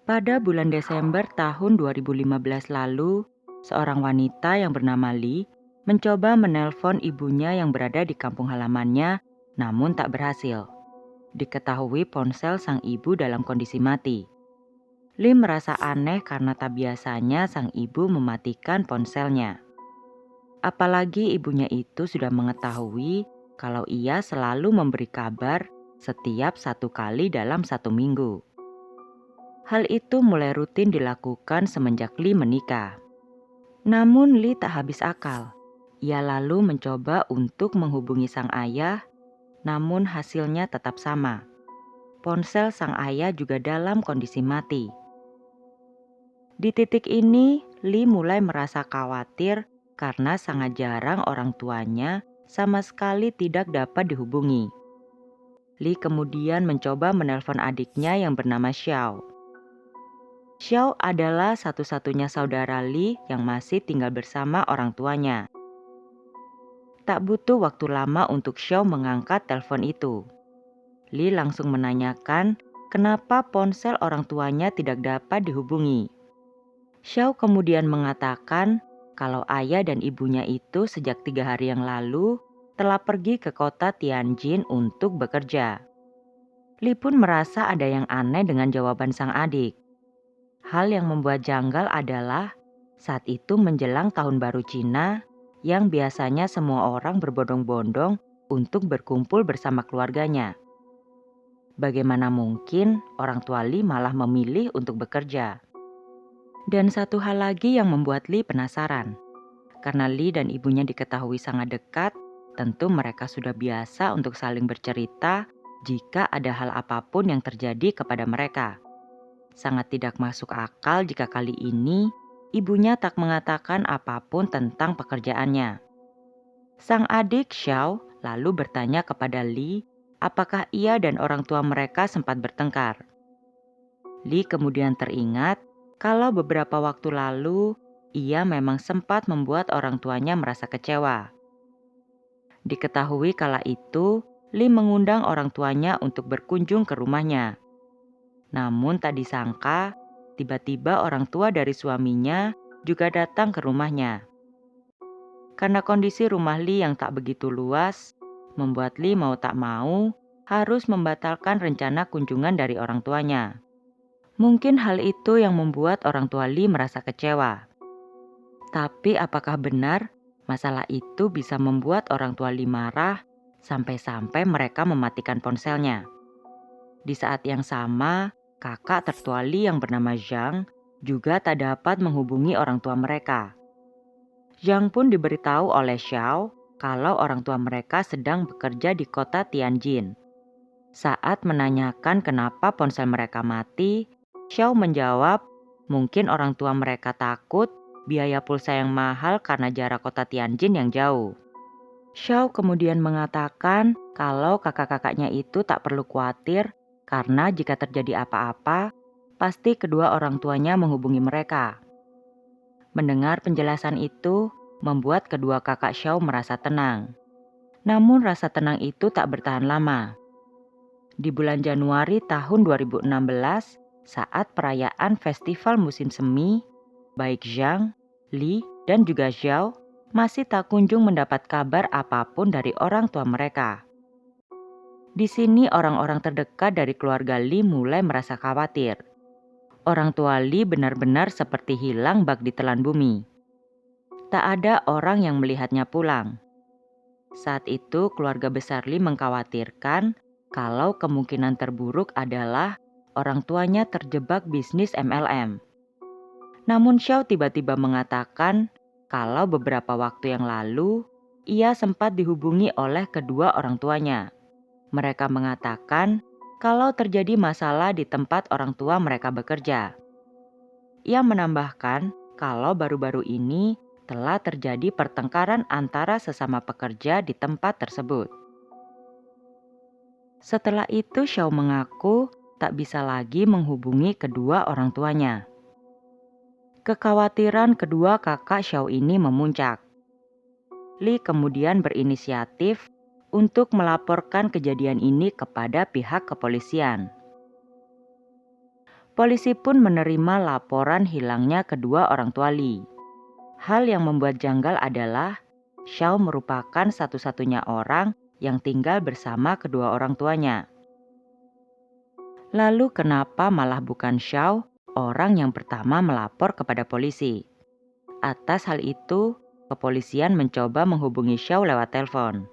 Pada bulan Desember tahun 2015 lalu, seorang wanita yang bernama Lee mencoba menelpon ibunya yang berada di kampung halamannya, namun tak berhasil. Diketahui ponsel sang ibu dalam kondisi mati. Lee merasa aneh karena tak biasanya sang ibu mematikan ponselnya. Apalagi ibunya itu sudah mengetahui kalau ia selalu memberi kabar setiap 1 kali dalam 1 minggu. Hal itu mulai rutin dilakukan semenjak Lee menikah. Namun Lee tak habis akal. Ia lalu mencoba untuk menghubungi sang ayah, namun hasilnya tetap sama. Ponsel sang ayah juga dalam kondisi mati. Di titik ini, Lee mulai merasa khawatir karena sangat jarang orang tuanya sama sekali tidak dapat dihubungi. Lee kemudian mencoba menelpon adiknya yang bernama Xiao. Xiao adalah satu-satunya saudara Lee yang masih tinggal bersama orang tuanya. Tak butuh waktu lama untuk Xiao mengangkat telepon itu. Lee langsung menanyakan kenapa ponsel orang tuanya tidak dapat dihubungi. Xiao kemudian mengatakan kalau ayah dan ibunya itu sejak 3 hari yang lalu telah pergi ke kota Tianjin untuk bekerja. Lee pun merasa ada yang aneh dengan jawaban sang adik. Hal yang membuat janggal adalah saat itu menjelang tahun baru Cina yang biasanya semua orang berbondong-bondong untuk berkumpul bersama keluarganya. Bagaimana mungkin orang tua Lee malah memilih untuk bekerja? Dan satu hal lagi yang membuat Lee penasaran. Karena Lee dan ibunya diketahui sangat dekat, tentu mereka sudah biasa untuk saling bercerita jika ada hal apapun yang terjadi kepada mereka. Sangat tidak masuk akal jika kali ini ibunya tak mengatakan apapun tentang pekerjaannya. Sang adik Xiao lalu bertanya kepada Lee apakah ia dan orang tua mereka sempat bertengkar. Lee kemudian teringat kalau beberapa waktu lalu ia memang sempat membuat orang tuanya merasa kecewa. Diketahui kala itu, Lee mengundang orang tuanya untuk berkunjung ke rumahnya. Namun tak disangka, tiba-tiba orang tua dari suaminya juga datang ke rumahnya. Karena kondisi rumah Lee yang tak begitu luas, membuat Lee mau tak mau harus membatalkan rencana kunjungan dari orang tuanya. Mungkin hal itu yang membuat orang tua Lee merasa kecewa. Tapi apakah benar masalah itu bisa membuat orang tua Lee marah sampai-sampai mereka mematikan ponselnya? Di saat yang sama, kakak tertua Lee yang bernama Zhang juga tak dapat menghubungi orang tua mereka. Zhang pun diberitahu oleh Xiao kalau orang tua mereka sedang bekerja di kota Tianjin. Saat menanyakan kenapa ponsel mereka mati, Xiao menjawab mungkin orang tua mereka takut biaya pulsa yang mahal karena jarak kota Tianjin yang jauh. Xiao kemudian mengatakan kalau kakak-kakaknya itu tak perlu khawatir karena jika terjadi apa-apa, pasti kedua orang tuanya menghubungi mereka. Mendengar penjelasan itu, membuat kedua kakak Xiao merasa tenang. Namun rasa tenang itu tak bertahan lama. Di bulan Januari tahun 2016, saat perayaan festival musim semi, baik Zhang, Li, dan juga Xiao masih tak kunjung mendapat kabar apapun dari orang tua mereka. Di sini orang-orang terdekat dari keluarga Li mulai merasa khawatir. Orang tua Li benar-benar seperti hilang bak ditelan bumi. Tak ada orang yang melihatnya pulang. Saat itu keluarga besar Li mengkhawatirkan kalau kemungkinan terburuk adalah orang tuanya terjebak bisnis MLM. Namun Xiao tiba-tiba mengatakan kalau beberapa waktu yang lalu ia sempat dihubungi oleh kedua orang tuanya. Mereka mengatakan kalau terjadi masalah di tempat orang tua mereka bekerja. Ia menambahkan kalau baru-baru ini telah terjadi pertengkaran antara sesama pekerja di tempat tersebut. Setelah itu Xiao mengaku tak bisa lagi menghubungi kedua orang tuanya. Kekhawatiran kedua kakak Xiao ini memuncak. Li kemudian berinisiatif untuk melaporkan kejadian ini kepada pihak kepolisian. Polisi pun menerima laporan hilangnya kedua orang tua Lee. Hal yang membuat janggal adalah Xiao merupakan satu-satunya orang yang tinggal bersama kedua orang tuanya. Lalu kenapa malah bukan Xiao orang yang pertama melapor kepada polisi? Atas hal itu, kepolisian mencoba menghubungi Xiao lewat telepon.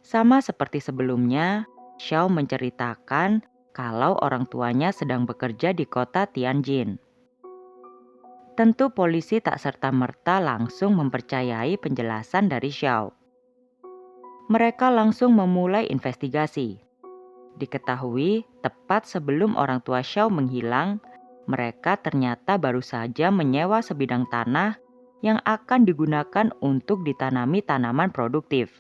Sama seperti sebelumnya, Xiao menceritakan kalau orang tuanya sedang bekerja di kota Tianjin. Tentu polisi tak serta-merta langsung mempercayai penjelasan dari Xiao. Mereka langsung memulai investigasi. Diketahui tepat sebelum orang tua Xiao menghilang, mereka ternyata baru saja menyewa sebidang tanah yang akan digunakan untuk ditanami tanaman produktif.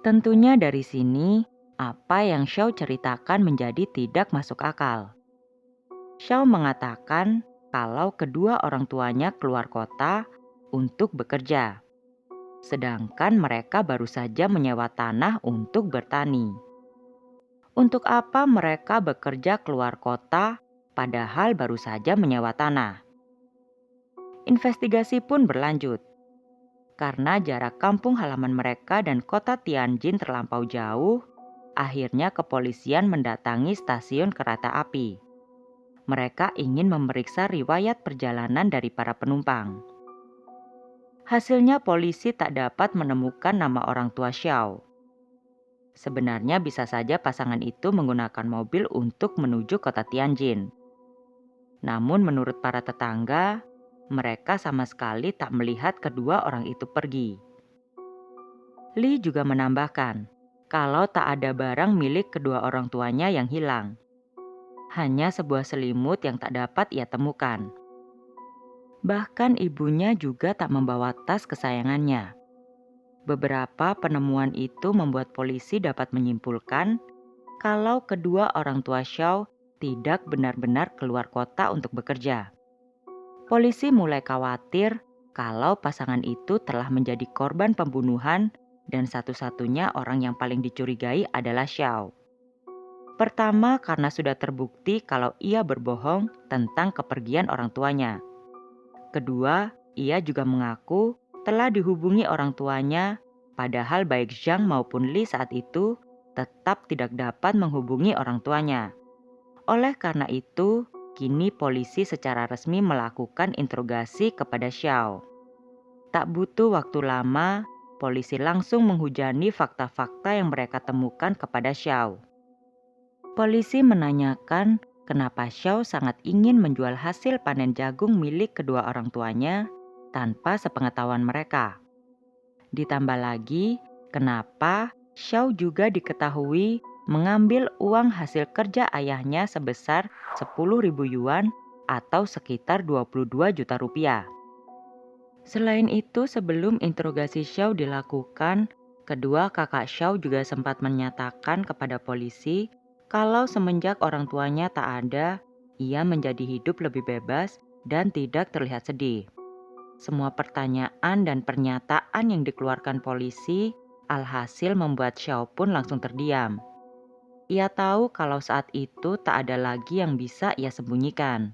Tentunya dari sini, apa yang Xiao ceritakan menjadi tidak masuk akal. Xiao mengatakan kalau kedua orang tuanya keluar kota untuk bekerja, sedangkan mereka baru saja menyewa tanah untuk bertani. Untuk apa mereka bekerja keluar kota padahal baru saja menyewa tanah? Investigasi pun berlanjut. Karena jarak kampung halaman mereka dan kota Tianjin terlampau jauh, akhirnya kepolisian mendatangi stasiun kereta api. Mereka ingin memeriksa riwayat perjalanan dari para penumpang. Hasilnya polisi tak dapat menemukan nama orang tua Xiao. Sebenarnya bisa saja pasangan itu menggunakan mobil untuk menuju kota Tianjin. Namun menurut para tetangga, mereka sama sekali tak melihat kedua orang itu pergi. Lee juga menambahkan kalau tak ada barang milik kedua orang tuanya yang hilang. Hanya sebuah selimut yang tak dapat ia temukan. Bahkan ibunya juga tak membawa tas kesayangannya. Beberapa penemuan itu membuat polisi dapat menyimpulkan kalau kedua orang tua Xiao tidak benar-benar keluar kota untuk bekerja. Polisi mulai khawatir kalau pasangan itu telah menjadi korban pembunuhan dan satu-satunya orang yang paling dicurigai adalah Xiao. Pertama, karena sudah terbukti kalau ia berbohong tentang kepergian orang tuanya. Kedua, ia juga mengaku telah dihubungi orang tuanya, padahal baik Zhang maupun Li saat itu tetap tidak dapat menghubungi orang tuanya. Oleh karena itu, kini polisi secara resmi melakukan interogasi kepada Xiao. Tak butuh waktu lama, polisi langsung menghujani fakta-fakta yang mereka temukan kepada Xiao. Polisi menanyakan kenapa Xiao sangat ingin menjual hasil panen jagung milik kedua orang tuanya tanpa sepengetahuan mereka. Ditambah lagi, kenapa Xiao juga diketahui mengambil uang hasil kerja ayahnya sebesar 10.000 yuan atau sekitar 22 juta rupiah. Selain itu, sebelum interogasi Xiao dilakukan, kedua kakak Xiao juga sempat menyatakan kepada polisi kalau semenjak orang tuanya tak ada, ia menjadi hidup lebih bebas dan tidak terlihat sedih. Semua pertanyaan dan pernyataan yang dikeluarkan polisi alhasil membuat Xiao pun langsung terdiam. Ia tahu kalau saat itu tak ada lagi yang bisa ia sembunyikan.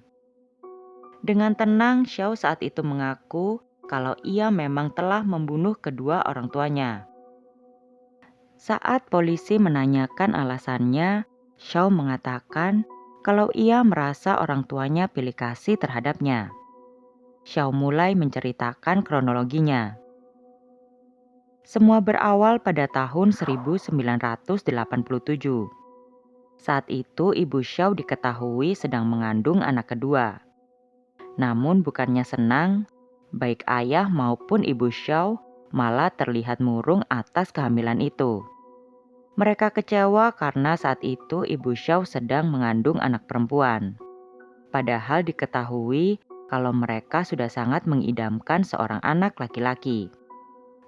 Dengan tenang, Xiao saat itu mengaku kalau ia memang telah membunuh kedua orang tuanya. Saat polisi menanyakan alasannya, Xiao mengatakan kalau ia merasa orang tuanya pilih kasih terhadapnya. Xiao mulai menceritakan kronologinya. Semua berawal pada tahun 1987. Saat itu ibu Xiao diketahui sedang mengandung anak kedua. Namun bukannya senang, baik ayah maupun ibu Xiao malah terlihat murung atas kehamilan itu. Mereka kecewa karena saat itu ibu Xiao sedang mengandung anak perempuan. Padahal diketahui kalau mereka sudah sangat mengidamkan seorang anak laki-laki.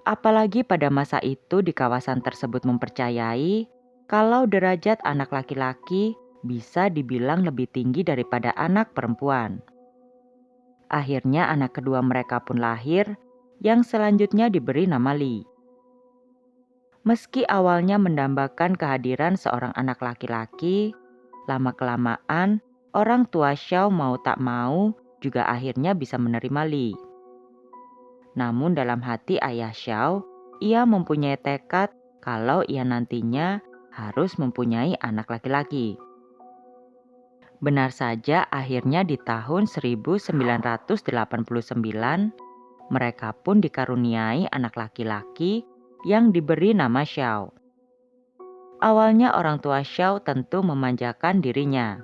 Apalagi pada masa itu di kawasan tersebut mempercayai kalau derajat anak laki-laki bisa dibilang lebih tinggi daripada anak perempuan. Akhirnya anak kedua mereka pun lahir, yang selanjutnya diberi nama Li. Meski awalnya mendambakan kehadiran seorang anak laki-laki, lama-kelamaan orang tua Xiao mau tak mau juga akhirnya bisa menerima Li. Namun dalam hati ayah Xiao, ia mempunyai tekad kalau ia nantinya harus mempunyai anak laki-laki. Benar saja akhirnya di tahun 1989, mereka pun dikaruniai anak laki-laki yang diberi nama Xiao. Awalnya orang tua Xiao tentu memanjakan dirinya.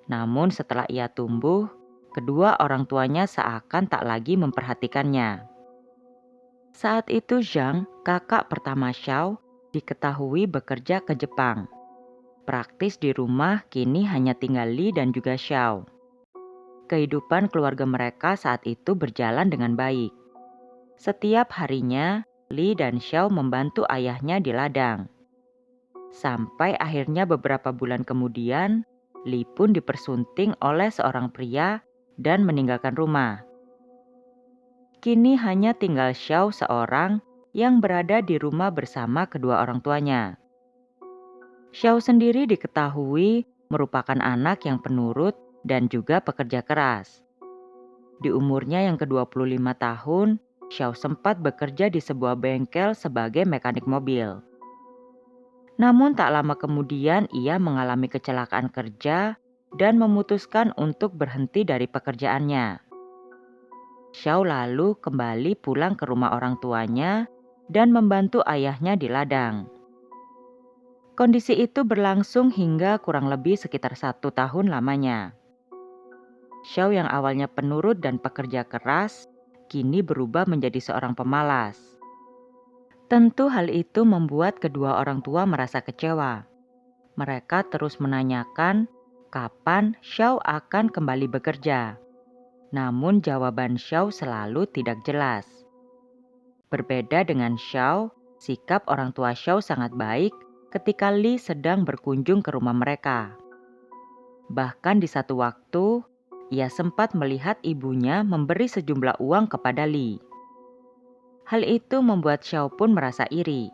Namun setelah ia tumbuh, kedua orang tuanya seakan tak lagi memperhatikannya. Saat itu Zhang, kakak pertama Xiao, diketahui bekerja ke Jepang. Praktis di rumah kini hanya tinggal Li dan juga Xiao. Kehidupan keluarga mereka saat itu berjalan dengan baik. Setiap harinya, Li dan Xiao membantu ayahnya di ladang. Sampai akhirnya beberapa bulan kemudian, Li pun dipersunting oleh seorang pria dan meninggalkan rumah. Kini hanya tinggal Xiao seorang yang berada di rumah bersama kedua orang tuanya. Xiao sendiri diketahui merupakan anak yang penurut dan juga pekerja keras. Di umurnya yang ke-25 tahun, Xiao sempat bekerja di sebuah bengkel sebagai mekanik mobil. Namun tak lama kemudian ia mengalami kecelakaan kerja dan memutuskan untuk berhenti dari pekerjaannya. Xiao lalu kembali pulang ke rumah orang tuanya dan membantu ayahnya di ladang. Kondisi itu berlangsung hingga kurang lebih sekitar 1 tahun lamanya. Xiao yang awalnya penurut dan pekerja keras, kini berubah menjadi seorang pemalas. Tentu hal itu membuat kedua orang tua merasa kecewa. Mereka terus menanyakan kapan Xiao akan kembali bekerja. Namun jawaban Xiao selalu tidak jelas. Berbeda dengan Xiao, sikap orang tua Xiao sangat baik ketika Li sedang berkunjung ke rumah mereka. Bahkan di satu waktu, ia sempat melihat ibunya memberi sejumlah uang kepada Li. Hal itu membuat Xiao pun merasa iri.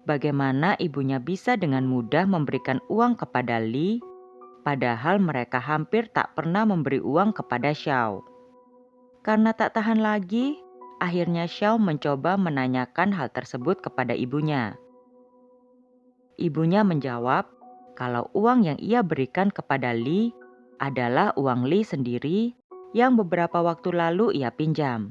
Bagaimana ibunya bisa dengan mudah memberikan uang kepada Li, padahal mereka hampir tak pernah memberi uang kepada Xiao. Karena tak tahan lagi, akhirnya Xiao mencoba menanyakan hal tersebut kepada ibunya. Ibunya menjawab kalau uang yang ia berikan kepada Li adalah uang Li sendiri yang beberapa waktu lalu ia pinjam.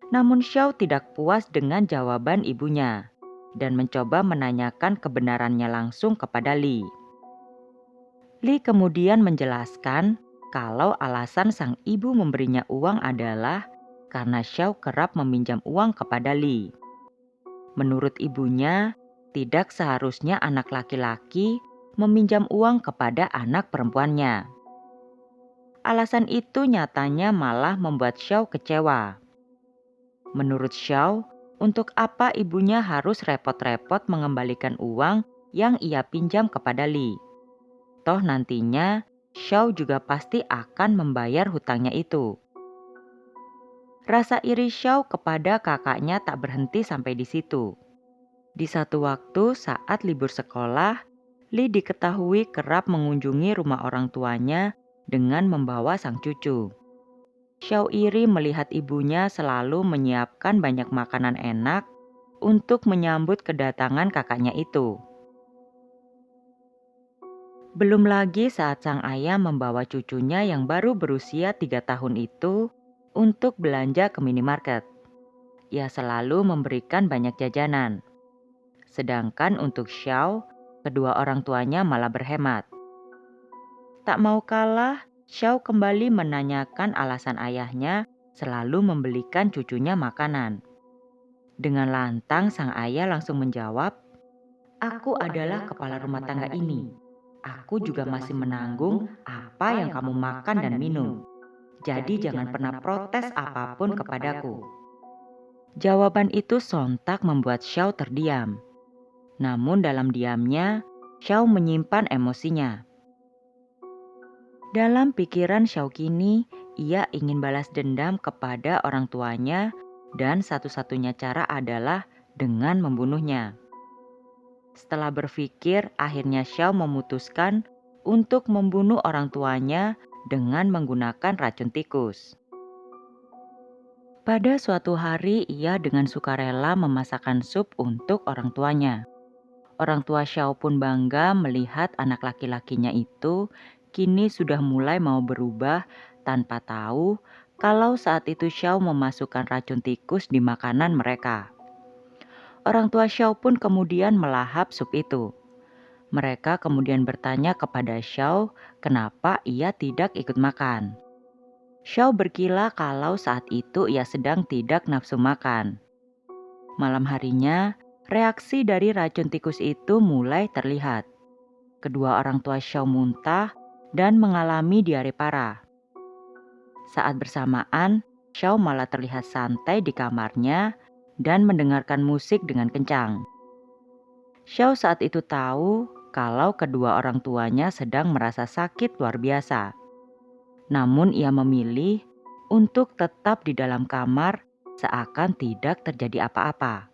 Namun Xiao tidak puas dengan jawaban ibunya dan mencoba menanyakan kebenarannya langsung kepada Li. Li kemudian menjelaskan kalau alasan sang ibu memberinya uang adalah karena Xiao kerap meminjam uang kepada Li. Menurut ibunya, tidak seharusnya anak laki-laki meminjam uang kepada anak perempuannya. Alasan itu nyatanya malah membuat Xiao kecewa. Menurut Xiao, untuk apa ibunya harus repot-repot mengembalikan uang yang ia pinjam kepada Li? Toh nantinya Xiao juga pasti akan membayar hutangnya itu. Rasa iri Xiao kepada kakaknya tak berhenti sampai di situ. Di satu waktu saat libur sekolah, Li diketahui kerap mengunjungi rumah orang tuanya dengan membawa sang cucu. Xiao iri melihat ibunya selalu menyiapkan banyak makanan enak untuk menyambut kedatangan kakaknya itu. Belum lagi saat sang ayah membawa cucunya yang baru berusia 3 tahun itu untuk belanja ke minimarket. Ia selalu memberikan banyak jajanan. Sedangkan untuk Xiao, kedua orang tuanya malah berhemat. Tak mau kalah, Xiao kembali menanyakan alasan ayahnya selalu membelikan cucunya makanan. Dengan lantang sang ayah langsung menjawab, "Aku adalah kepala rumah tangga ini. Aku juga masih menanggung apa yang kamu makan dan minum. Jadi jangan pernah protes apapun kepadaku." Jawaban itu sontak membuat Xiao terdiam. Namun dalam diamnya, Xiao menyimpan emosinya. Dalam pikiran Xiao kini, ia ingin balas dendam kepada orang tuanya dan satu-satunya cara adalah dengan membunuhnya. Setelah berpikir, akhirnya Xiao memutuskan untuk membunuh orang tuanya dengan menggunakan racun tikus. Pada suatu hari, ia dengan sukarela memasakkan sup untuk orang tuanya. Orang tua Xiao pun bangga melihat anak laki-lakinya itu kini sudah mulai mau berubah tanpa tahu kalau saat itu Xiao memasukkan racun tikus di makanan mereka. Orang tua Xiao pun kemudian melahap sup itu. Mereka kemudian bertanya kepada Xiao kenapa ia tidak ikut makan. Xiao berkila kalau saat itu ia sedang tidak nafsu makan. Malam harinya, reaksi dari racun tikus itu mulai terlihat. Kedua orang tua Xiao muntah dan mengalami diare parah. Saat bersamaan, Xiao malah terlihat santai di kamarnya dan mendengarkan musik dengan kencang. Xiao saat itu tahu kalau kedua orang tuanya sedang merasa sakit luar biasa. Namun ia memilih untuk tetap di dalam kamar seakan tidak terjadi apa-apa.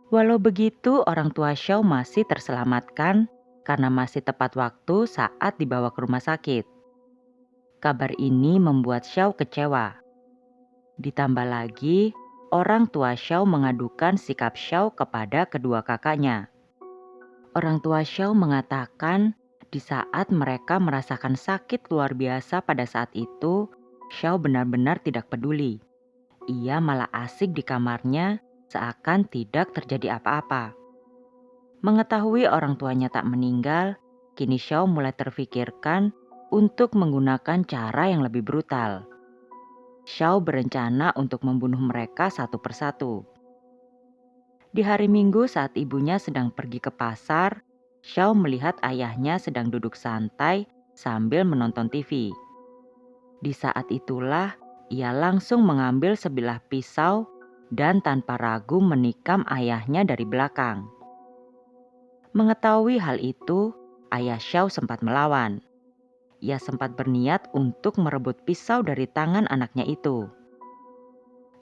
Walau begitu, orang tua Xiao masih terselamatkan karena masih tepat waktu saat dibawa ke rumah sakit. Kabar ini membuat Xiao kecewa. Ditambah lagi, orang tua Xiao mengadukan sikap Xiao kepada kedua kakaknya. Orang tua Xiao mengatakan di saat mereka merasakan sakit luar biasa pada saat itu, Xiao benar-benar tidak peduli. Ia malah asik di kamarnya seakan tidak terjadi apa-apa. Mengetahui orang tuanya tak meninggal, kini Xiao mulai terfikirkan untuk menggunakan cara yang lebih brutal. Xiao berencana untuk membunuh mereka satu persatu. Di hari Minggu saat ibunya sedang pergi ke pasar, Xiao melihat ayahnya sedang duduk santai sambil menonton TV. Di saat itulah ia langsung mengambil sebilah pisau dan tanpa ragu menikam ayahnya dari belakang. Mengetahui hal itu, ayah Xiao sempat melawan. Ia sempat berniat untuk merebut pisau dari tangan anaknya itu.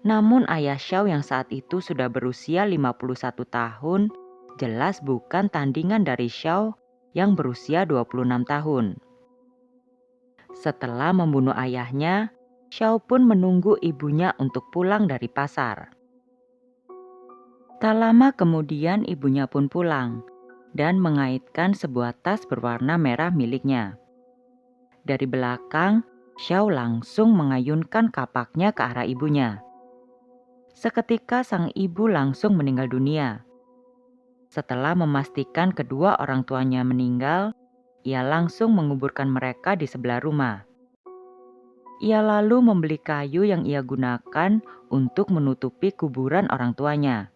Namun ayah Xiao yang saat itu sudah berusia 51 tahun, jelas bukan tandingan dari Xiao yang berusia 26 tahun. Setelah membunuh ayahnya, Xiao pun menunggu ibunya untuk pulang dari pasar. Tak lama kemudian ibunya pun pulang dan mengaitkan sebuah tas berwarna merah miliknya. Dari belakang, Xiao langsung mengayunkan kapaknya ke arah ibunya. Seketika sang ibu langsung meninggal dunia. Setelah memastikan kedua orang tuanya meninggal, ia langsung menguburkan mereka di sebelah rumah. Ia lalu membeli kayu yang ia gunakan untuk menutupi kuburan orang tuanya.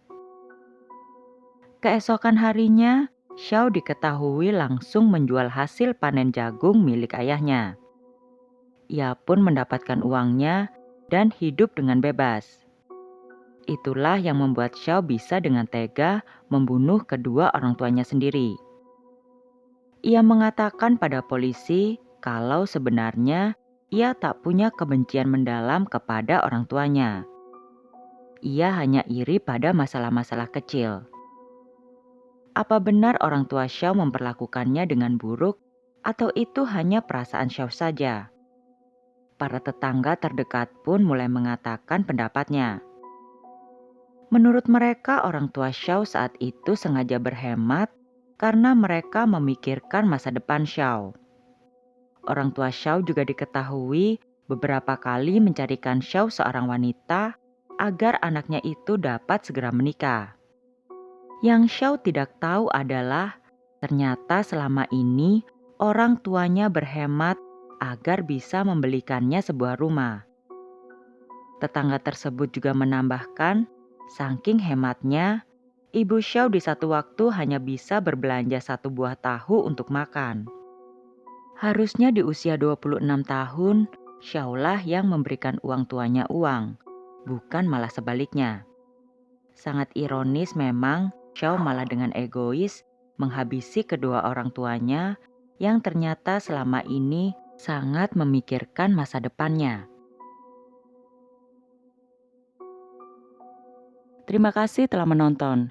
Keesokan harinya, Xiao diketahui langsung menjual hasil panen jagung milik ayahnya. Ia pun mendapatkan uangnya dan hidup dengan bebas. Itulah yang membuat Xiao bisa dengan tega membunuh kedua orang tuanya sendiri. Ia mengatakan pada polisi kalau sebenarnya ia tak punya kebencian mendalam kepada orang tuanya. Ia hanya iri pada masalah-masalah kecil. Apa benar orang tua Xiao memperlakukannya dengan buruk atau itu hanya perasaan Xiao saja? Para tetangga terdekat pun mulai mengatakan pendapatnya. Menurut mereka, orang tua Xiao saat itu sengaja berhemat karena mereka memikirkan masa depan Xiao. Orang tua Xiao juga diketahui beberapa kali mencarikan Xiao seorang wanita agar anaknya itu dapat segera menikah. Yang Xiao tidak tahu adalah ternyata selama ini orang tuanya berhemat agar bisa membelikannya sebuah rumah. Tetangga tersebut juga menambahkan, saking hematnya, ibu Xiao di satu waktu hanya bisa berbelanja satu buah tahu untuk makan. Harusnya di usia 26 tahun, Xiao lah yang memberikan uang tuanya uang, bukan malah sebaliknya. Sangat ironis memang, Xiao malah dengan egois menghabisi kedua orang tuanya yang ternyata selama ini sangat memikirkan masa depannya. Terima kasih telah menonton.